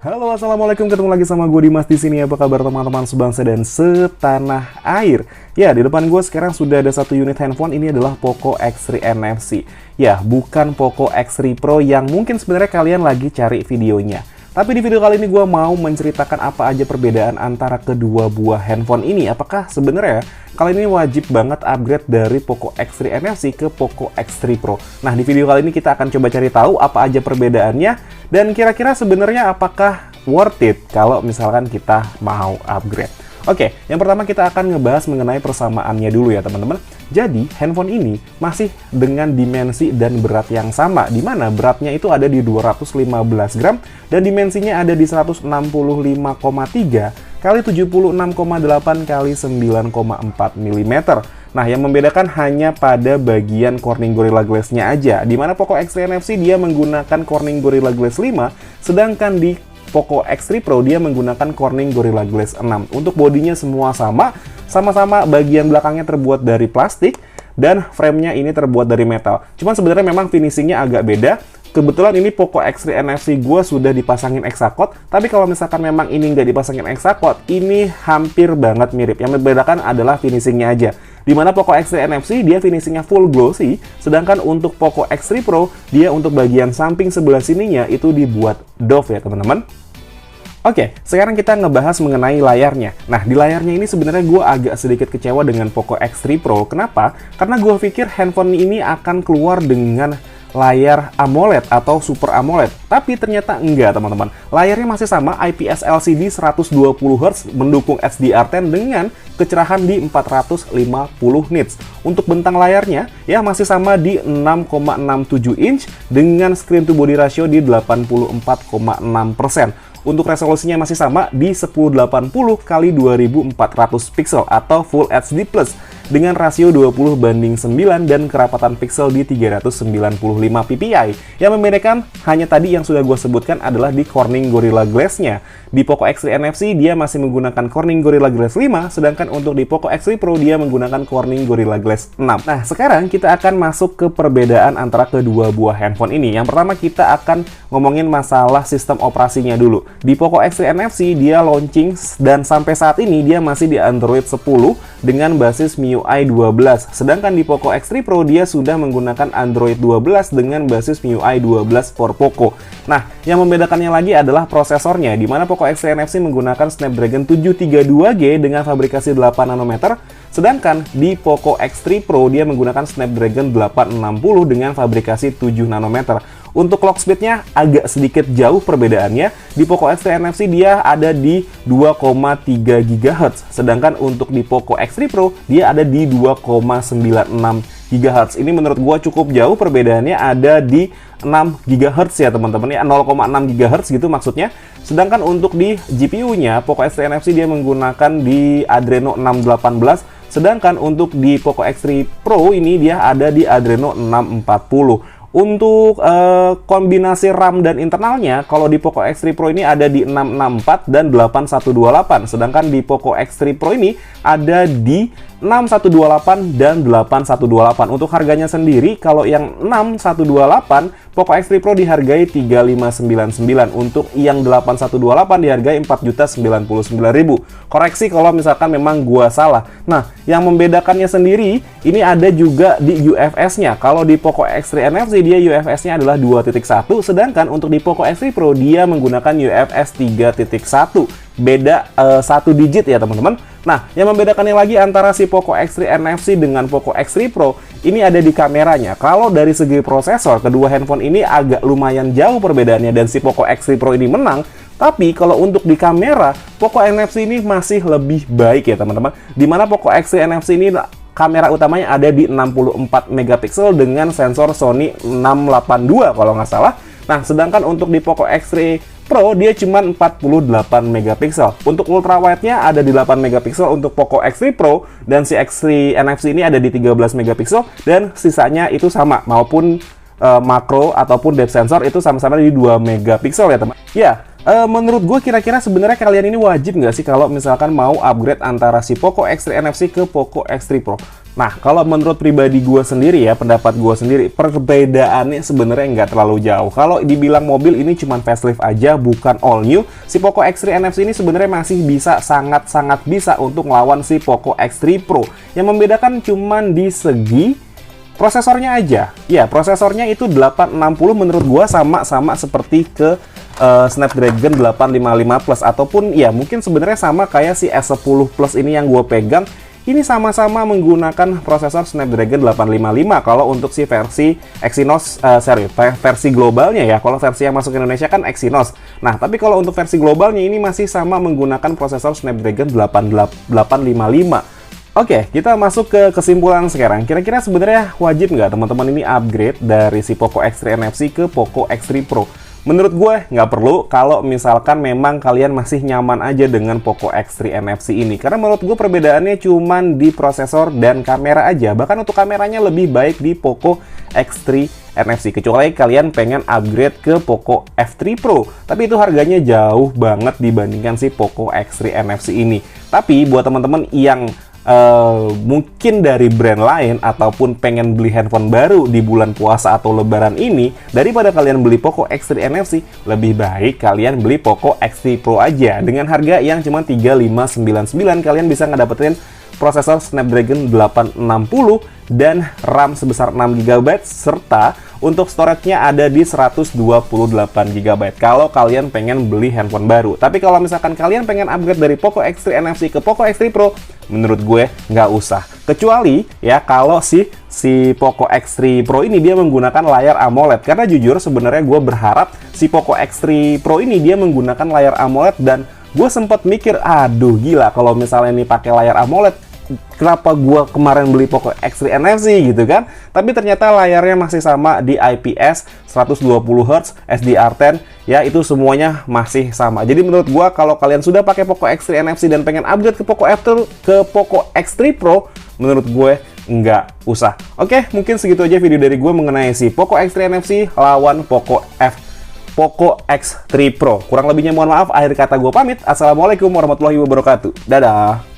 Halo, assalamualaikum, ketemu lagi sama gue Dimas di sini. Apa kabar teman-teman sebangsa dan setanah air? Ya, di depan gue sekarang sudah ada satu unit handphone. Ini adalah Poco X3 NFC. Ya, bukan Poco X3 Pro yang mungkin sebenarnya kalian lagi cari videonya. Tapi di video kali ini gue mau menceritakan apa aja perbedaan antara kedua buah handphone ini. Apakah sebenarnya kali ini wajib banget upgrade dari Poco X3 NFC ke Poco X3 Pro. Nah, di video kali ini kita akan coba cari tahu apa aja perbedaannya dan kira-kira sebenarnya apakah worth it kalau misalkan kita mau upgrade. Oke, yang pertama kita akan ngebahas mengenai persamaannya dulu ya teman-teman. Jadi, handphone ini masih dengan dimensi dan berat yang sama, di mana beratnya itu ada di 215 gram dan dimensinya ada di 165,3 kali 76,8 kali 9,4 mm. Nah, yang membedakan hanya pada bagian Corning Gorilla Glass-nya aja, di mana Poco X3 NFC dia menggunakan Corning Gorilla Glass 5, sedangkan di Poco X3 Pro dia menggunakan Corning Gorilla Glass 6. Untuk bodinya semua sama-sama bagian belakangnya terbuat dari plastik dan framenya ini terbuat dari metal. Cuman sebenarnya memang finishingnya agak beda. Kebetulan ini Poco X3 NFC gue sudah dipasangin Exacode, tapi kalau misalkan memang ini nggak dipasangin Exacode, ini hampir banget mirip. Yang membedakan adalah finishingnya aja. Dimana Poco X3 NFC dia finishingnya full glossy, sedangkan untuk Poco X3 Pro dia untuk bagian samping sebelah sininya itu dibuat doff ya teman-teman. Oke, sekarang kita ngebahas mengenai layarnya. Nah, di layarnya ini sebenarnya gue agak sedikit kecewa dengan Poco X3 Pro. Kenapa? Karena gue pikir handphone ini akan keluar dengan layar AMOLED atau Super AMOLED. Tapi ternyata enggak, teman-teman. Layarnya masih sama, IPS LCD 120Hz, mendukung HDR10 dengan kecerahan di 450 nits. Untuk bentang layarnya, ya masih sama di 6,67 inch dengan screen to body ratio di 84,6%. Untuk resolusinya masih sama di 1080 x 2400 pixel atau Full HD Plus dengan rasio 20:9 dan kerapatan pixel di 395 ppi. Yang membedakan hanya tadi yang sudah gue sebutkan adalah di Corning Gorilla Glass-nya. Di Poco X3 NFC dia masih menggunakan Corning Gorilla Glass 5, sedangkan untuk di Poco X3 Pro dia menggunakan Corning Gorilla Glass 6. Nah, sekarang kita akan masuk ke perbedaan antara kedua buah handphone ini. Yang pertama kita akan ngomongin masalah sistem operasinya dulu. Di Poco X3 NFC dia launching dan sampai saat ini dia masih di Android 10 dengan basis MIUI 12. Sedangkan di Poco X3 Pro dia sudah menggunakan Android 12 dengan basis MIUI 12 for Poco. Nah, yang membedakannya lagi adalah prosesornya, di mana Poco X3 NFC menggunakan Snapdragon 732G dengan fabrikasi 8 nanometer, sedangkan di Poco X3 Pro dia menggunakan Snapdragon 860 dengan fabrikasi 7 nanometer. Untuk clock speed-nya agak sedikit jauh perbedaannya. Di Poco X3 NFC dia ada di 2,3 GHz, sedangkan untuk di Poco X3 Pro dia ada di 2,96 GHz. Ini menurut gua cukup jauh perbedaannya, ada di 6 GHz ya teman-teman ya, 0,6 GHz gitu maksudnya. Sedangkan untuk di GPU-nya Poco X3 NFC dia menggunakan di Adreno 618, sedangkan untuk di Poco X3 Pro ini dia ada di Adreno 640. Untuk kombinasi RAM dan internalnya, kalau di Poco X3 Pro ini ada di 664 dan 8128, sedangkan di Poco X3 Pro ini ada di 6128 dan 8128. Untuk harganya sendiri, kalau yang 6128 Poco X3 Pro dihargai 3599, untuk yang 8128 dihargai 4.099.000. Koreksi kalau misalkan memang gua salah. Nah, yang membedakannya sendiri ini ada juga di UFS-nya. Kalau di Poco X3 NFC dia UFS-nya adalah 2.1, sedangkan untuk di Poco X3 Pro dia menggunakan UFS 3.1. Beda 1 digit ya teman-teman. Nah, yang membedakannya lagi antara si Poco X3 NFC dengan Poco X3 Pro ini ada di kameranya. Kalau dari segi prosesor, kedua handphone ini agak lumayan jauh perbedaannya dan si Poco X3 Pro ini menang. Tapi kalau untuk di kamera, Poco NFC ini masih lebih baik ya teman-teman. Dimana Poco X3 NFC ini kamera utamanya ada di 64 megapiksel dengan sensor Sony 682 kalau nggak salah. Nah, sedangkan untuk di Poco X3 Pro dia cuma 48 megapiksel. Untuk ultrawide-nya ada di 8 megapiksel untuk Poco X3 Pro, dan si X3 NFC ini ada di 13 megapiksel dan sisanya itu sama, maupun makro ataupun depth sensor itu sama-sama di 2 megapiksel ya teman. Ya, Menurut gue kira-kira sebenarnya kalian ini wajib nggak sih kalau misalkan mau upgrade antara si Poco X3 NFC ke Poco X3 Pro? Nah, kalau menurut pribadi gue sendiri ya, pendapat gue sendiri, perbedaannya sebenarnya nggak terlalu jauh. Kalau dibilang mobil ini cuma facelift aja, bukan all new, si Poco X3 NFC ini sebenarnya masih bisa, sangat-sangat bisa untuk melawan si Poco X3 Pro. Yang membedakan cuma di segi prosesornya aja. Ya, prosesornya itu 860 menurut gua sama-sama seperti ke Snapdragon 855 Plus ataupun ya mungkin sebenarnya sama kayak si S10 Plus ini yang gua pegang. Ini sama-sama menggunakan prosesor Snapdragon 855 kalau untuk si versi Exynos, versi globalnya ya. Kalau versi yang masuk ke Indonesia kan Exynos. Nah, tapi kalau untuk versi globalnya ini masih sama menggunakan prosesor Snapdragon 855. Oke, kita masuk ke kesimpulan sekarang. Kira-kira sebenarnya wajib nggak teman-teman ini upgrade dari si Poco X3 NFC ke Poco X3 Pro? Menurut gue nggak perlu kalau misalkan memang kalian masih nyaman aja dengan Poco X3 NFC ini. Karena menurut gue perbedaannya cuma di prosesor dan kamera aja. Bahkan untuk kameranya lebih baik di Poco X3 NFC. Kecuali kalian pengen upgrade ke Poco F3 Pro. Tapi itu harganya jauh banget dibandingkan si Poco X3 NFC ini. Tapi buat teman-teman yang mungkin dari brand lain ataupun pengen beli handphone baru di bulan puasa atau lebaran ini, daripada kalian beli Poco X3 NFC, lebih baik kalian beli Poco X3 Pro aja dengan harga yang cuma 3599. Kalian bisa ngedapetin prosesor Snapdragon 860 dan RAM sebesar 6GB serta untuk storage-nya ada di 128GB kalau kalian pengen beli handphone baru. Tapi kalau misalkan kalian pengen upgrade dari Poco X3 NFC ke Poco X3 Pro, menurut gue nggak usah. Kecuali ya kalau si Poco X3 Pro ini dia menggunakan layar AMOLED. Karena jujur sebenarnya gue berharap si Poco X3 Pro ini dia menggunakan layar AMOLED dan gue sempat mikir, aduh gila kalau misalnya ini pakai layar AMOLED, kenapa gua kemarin beli Poco X3 NFC gitu kan? Tapi ternyata layarnya masih sama di IPS 120Hz, SDR10, ya itu semuanya masih sama. Jadi menurut gua kalau kalian sudah pakai Poco X3 NFC dan pengen upgrade ke Poco X3 Pro, menurut gue nggak usah. Oke, mungkin segitu aja video dari gue mengenai si Poco X3 NFC lawan Poco X3 Pro. Kurang lebihnya mohon maaf, akhir kata gue pamit. Assalamualaikum warahmatullahi wabarakatuh. Dadah!